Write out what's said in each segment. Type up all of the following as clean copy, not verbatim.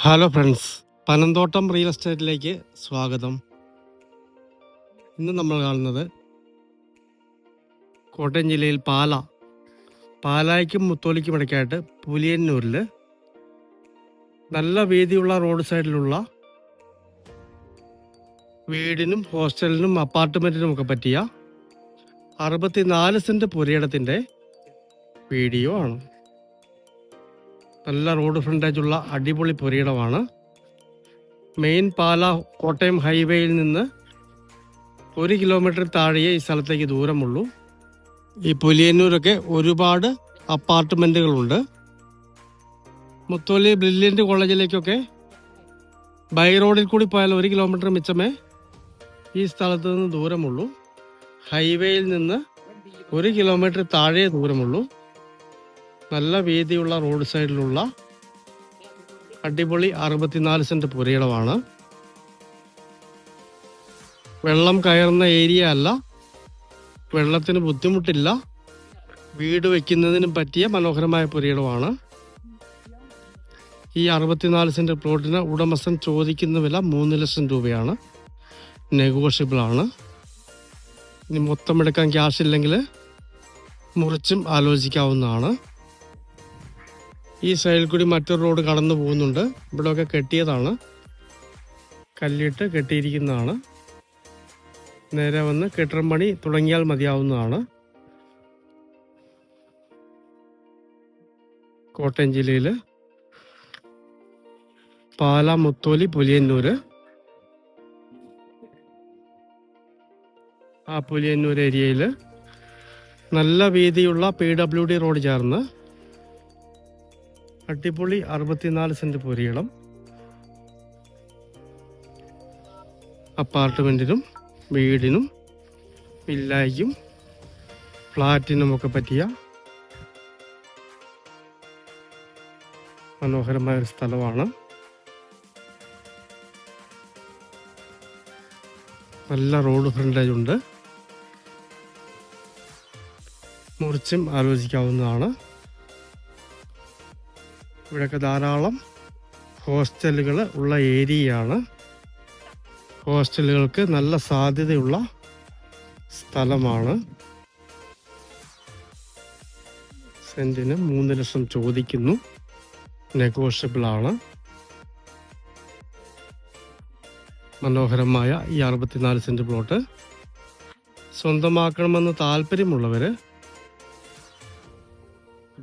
Hello friends, Panamthottam real എസ്റ്റേറ്റിലേക്ക് സ്വാഗതം. ഇന്ന് നമ്മൾ കാണുന്നത് കോട്ടയം ജില്ലയിൽ പാലായ്ക്കും മുത്തോലിക്കും ഇടയ്ക്കായിട്ട് പുലിയന്നൂരിൽ നല്ല വീതിയുള്ള റോഡ് സൈഡിലുള്ള വീടിനും ഹോസ്റ്റലിനും അപ്പാർട്ട്മെൻറ്റിനും ഒക്കെ പറ്റിയ 64 സെൻറ്റ് പുരയിടത്തിൻ്റെ വീഡിയോ ആണ്. നല്ല റോഡ് ഫ്രണ്ടേജുള്ള അടിപൊളി പുരയിടമാണ്. മെയിൻ കോട്ടയം ഹൈവേയിൽ നിന്ന് 1 കിലോമീറ്റർ താഴെയേ ഈ സ്ഥലത്തേക്ക് ദൂരമുള്ളൂ. ഈ പുലിയന്നൂരൊക്കെ ഒരുപാട് അപ്പാർട്ട്മെൻറ്റുകളുണ്ട്. മുത്തോലി ബ്രില്യൻ്റ് കോളേജിലേക്കൊക്കെ ബൈ റോഡിൽ കൂടി പോയാൽ 1 കിലോമീറ്റർ മിച്ചമേ ഈ സ്ഥലത്ത് നിന്ന് ദൂരമുള്ളൂ. ഹൈവേയിൽ നിന്ന് 1 കിലോമീറ്റർ താഴെ ദൂരമുള്ളൂ. നല്ല വീതിയുള്ള റോഡ് സൈഡിലുള്ള അടിപൊളി 64 സെൻറ്റ് പുരയിടമാണ്. വെള്ളം കയറുന്ന ഏരിയ അല്ല, വെള്ളത്തിന് ബുദ്ധിമുട്ടില്ല, വീട് വയ്ക്കുന്നതിനും പറ്റിയ മനോഹരമായ പുരയിടമാണ്. ഈ 64 സെൻറ്റ് പ്ലോട്ടിന് ഉടമസ്ഥൻ ചോദിക്കുന്ന വില 3 ലക്ഷം രൂപയാണ്. നെഗോഷ്യബിൾ ആണ്. ഇനി മൊത്തം എടുക്കാൻ ക്യാഷ് ഇല്ലെങ്കിൽ മുറിച്ചും ആലോചിക്കാവുന്നതാണ്. ഈ സൈഡിൽ കൂടി മറ്റൊരു റോഡ് കടന്നു പോകുന്നുണ്ട്. ഇവിടെയൊക്കെ കെട്ടിയതാണ്, കല്ലിട്ട് കെട്ടിയിരിക്കുന്നതാണ്. നേരെ വന്ന് കെട്ടിടം പണി തുടങ്ങിയാൽ മതിയാവുന്നതാണ്. കോട്ടയം ജില്ലയിൽ പാലാ, മുത്തോലി, പുലിയന്നൂർ, ആ പുലിയന്നൂർ ഏരിയയിൽ നല്ല വീതിയുള്ള PWD റോഡ് ചേർന്ന് അടിപൊളി 64 സെൻറ്റ് പുരയിടം അപ്പാർട്ട്മെൻറ്റിനും വീടിനും വില്ലായ്ക്കും ഫ്ലാറ്റിനുമൊക്കെ പറ്റിയ മനോഹരമായൊരു സ്ഥലമാണ്. നല്ല റോഡ് ഫ്രണ്ടേജ് ഉണ്ട്. മുറിച്ചും ആലോചിക്കാവുന്നതാണ്. ഇവിടെയൊക്കെ ധാരാളം ഹോസ്റ്റലുകൾ ഉള്ള ഏരിയയാണ്. ഹോസ്റ്റലുകൾക്ക് നല്ല സാധ്യതയുള്ള സ്ഥലമാണ്. സെൻറ്റിന് 3 ലക്ഷം ചോദിക്കുന്നു. നെഗോഷ്യബിൾ ആണ്. മനോഹരമായ ഈ 64 സെൻറ്റ് പ്ലോട്ട് സ്വന്തമാക്കണമെന്ന് താല്പര്യമുള്ളവർ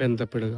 ബന്ധപ്പെടുക.